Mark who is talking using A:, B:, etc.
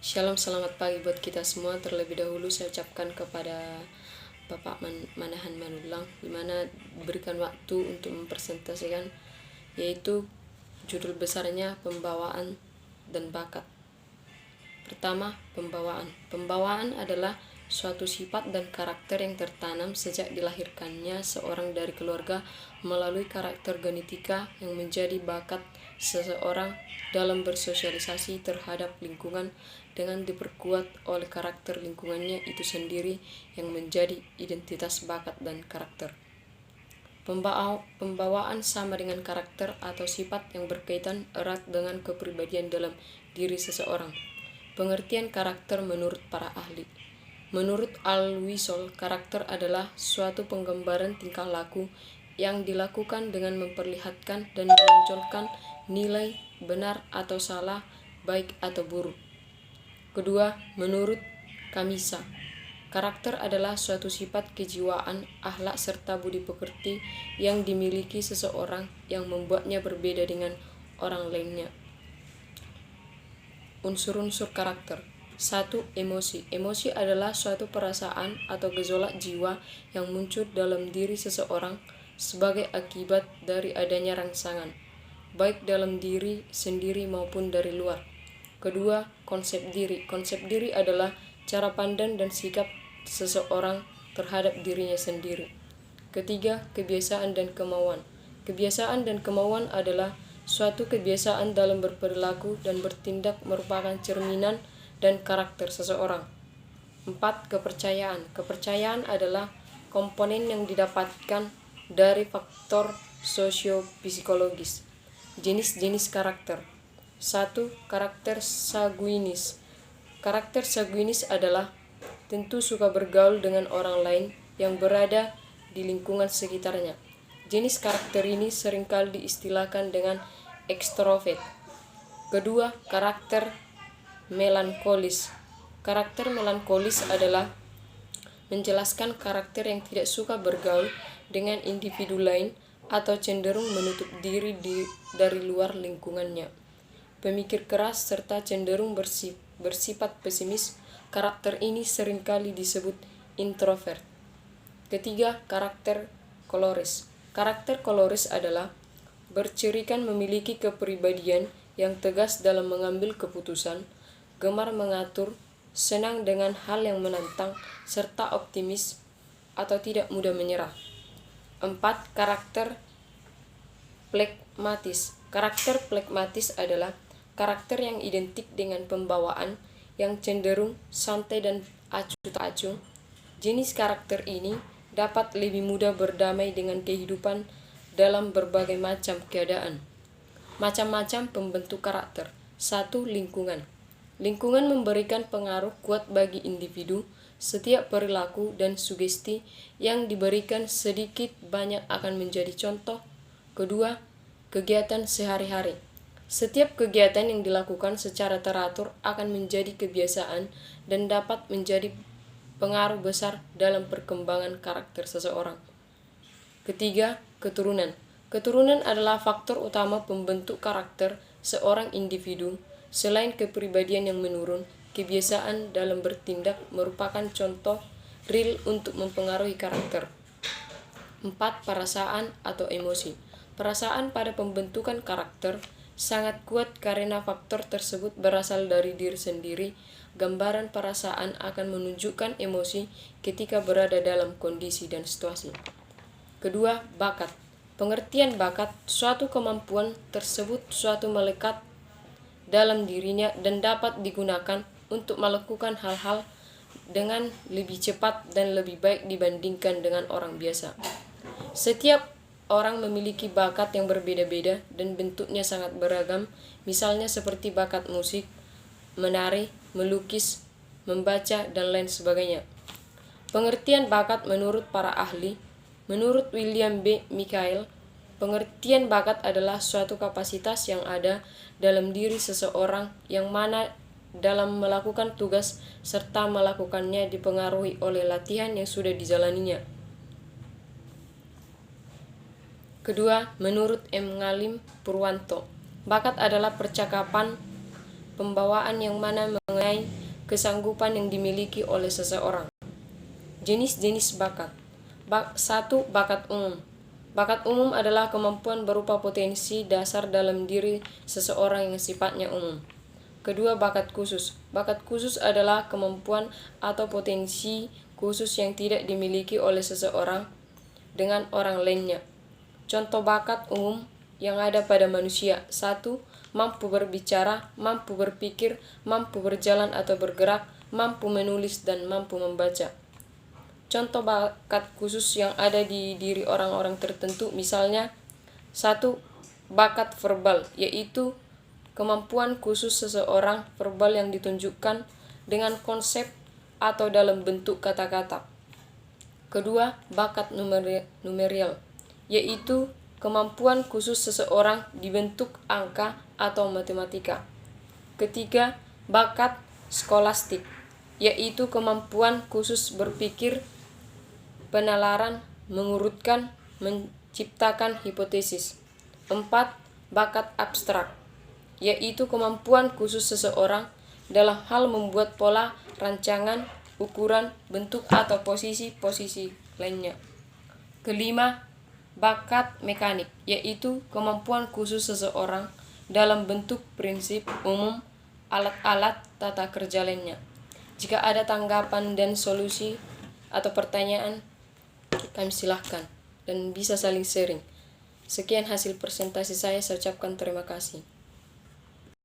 A: Shalom, selamat pagi buat kita semua. Terlebih dahulu saya ucapkan kepada Bapak Manahan Manulang, di mana diberikan waktu untuk mempresentasikan, yaitu judul besarnya pembawaan dan bakat. Pertama, pembawaan. Pembawaan adalah suatu sifat dan karakter yang tertanam sejak dilahirkannya seorang dari keluarga melalui karakter genetika yang menjadi bakat seseorang dalam bersosialisasi terhadap lingkungan dengan diperkuat oleh karakter lingkungannya itu sendiri yang menjadi identitas bakat dan karakter. Pembawaan sama dengan karakter atau sifat yang berkaitan erat dengan kepribadian dalam diri seseorang. Pengertian karakter menurut para ahli. Menurut Al-Wisol, karakter adalah suatu penggambaran tingkah laku yang dilakukan dengan memperlihatkan dan menonjolkan nilai benar atau salah, baik atau buruk. Kedua, menurut Kamisa, karakter adalah suatu sifat kejiwaan, akhlak serta budi pekerti yang dimiliki seseorang yang membuatnya berbeda dengan orang lainnya. Unsur-unsur karakter. 1. Emosi. Emosi adalah suatu perasaan atau gejolak jiwa yang muncul dalam diri seseorang sebagai akibat dari adanya rangsangan, baik dalam diri sendiri maupun dari luar. Kedua, konsep diri. Konsep diri adalah cara pandang dan sikap seseorang terhadap dirinya sendiri. Ketiga, kebiasaan dan kemauan. Kebiasaan dan kemauan adalah suatu kebiasaan dalam berperilaku dan bertindak merupakan cerminan dan karakter seseorang. 4. Kepercayaan. Kepercayaan adalah komponen yang didapatkan dari faktor sosio-psikologis. Jenis-jenis karakter. 1. Karakter sanguinis. Karakter sanguinis adalah tentu suka bergaul dengan orang lain yang berada di lingkungan sekitarnya. Jenis karakter ini seringkali diistilahkan dengan ekstrovert. Kedua, karakter melankolis. Karakter melankolis adalah menjelaskan karakter yang tidak suka bergaul dengan individu lain atau cenderung menutup diri dari luar lingkungannya. Pemikir keras serta cenderung bersifat pesimis, karakter ini seringkali disebut introvert. Ketiga, karakter koloris. Karakter koloris adalah bercirikan memiliki kepribadian yang tegas dalam mengambil keputusan, gemar mengatur, senang dengan hal yang menantang, serta optimis atau tidak mudah menyerah. 4. Karakter flegmatis. Karakter flegmatis adalah karakter yang identik dengan pembawaan yang cenderung santai dan acuh tak acuh. Jenis karakter ini dapat lebih mudah berdamai dengan kehidupan dalam berbagai macam keadaan. Macam-macam pembentuk karakter. 1. Lingkungan. Lingkungan memberikan pengaruh kuat bagi individu. Setiap perilaku dan sugesti yang diberikan sedikit banyak akan menjadi contoh. Kedua, kegiatan sehari-hari. Setiap kegiatan yang dilakukan secara teratur akan menjadi kebiasaan dan dapat menjadi pengaruh besar dalam perkembangan karakter seseorang. Ketiga, keturunan. Keturunan adalah faktor utama pembentuk karakter seorang individu. Selain kepribadian yang menurun, kebiasaan dalam bertindak merupakan contoh real untuk mempengaruhi karakter. 4. Perasaan atau emosi. Perasaan pada pembentukan karakter sangat kuat karena faktor tersebut berasal dari diri sendiri. Gambaran perasaan akan menunjukkan emosi ketika berada dalam kondisi dan situasi. Kedua, bakat. Pengertian bakat, suatu kemampuan tersebut suatu melekat dalam dirinya dan dapat digunakan untuk melakukan hal-hal dengan lebih cepat dan lebih baik dibandingkan dengan orang biasa. Setiap orang memiliki bakat yang berbeda-beda dan bentuknya sangat beragam, misalnya seperti bakat musik, menari, melukis, membaca, dan lain sebagainya. Pengertian bakat menurut para ahli. Menurut William B. Michael, pengertian bakat adalah suatu kapasitas yang ada dalam diri seseorang yang mana dalam melakukan tugas serta melakukannya dipengaruhi oleh latihan yang sudah dijalaninya. Kedua, menurut M. Ngalim Purwanto, bakat adalah percakapan pembawaan yang mana mengenai kesanggupan yang dimiliki oleh seseorang. Jenis-jenis bakat. 1. Bakat umum. Bakat umum adalah kemampuan berupa potensi dasar dalam diri seseorang yang sifatnya umum. Kedua, bakat khusus. Bakat khusus adalah kemampuan atau potensi khusus yang tidak dimiliki oleh seseorang dengan orang lainnya. Contoh bakat umum yang ada pada manusia. 1. Mampu berbicara, mampu berpikir, mampu berjalan atau bergerak, mampu menulis, dan mampu membaca. Contoh bakat khusus yang ada di diri orang-orang tertentu, misalnya 1. Bakat verbal, yaitu kemampuan khusus seseorang verbal yang ditunjukkan dengan konsep atau dalam bentuk kata-kata. Kedua, bakat numerial, yaitu kemampuan khusus seseorang di bentuk angka atau matematika. Ketiga, bakat skolastik, yaitu kemampuan khusus berpikir, penalaran, mengurutkan, menciptakan hipotesis. 4. Bakat abstrak, yaitu kemampuan khusus seseorang dalam hal membuat pola, rancangan, ukuran, bentuk, atau posisi-posisi lainnya. Kelima, bakat mekanik, yaitu kemampuan khusus seseorang dalam bentuk prinsip umum, alat-alat, tata kerja lainnya. Jika ada tanggapan dan solusi atau pertanyaan, kami silahkan dan bisa saling sharing. Sekian hasil presentasi saya ucapkan terima kasih.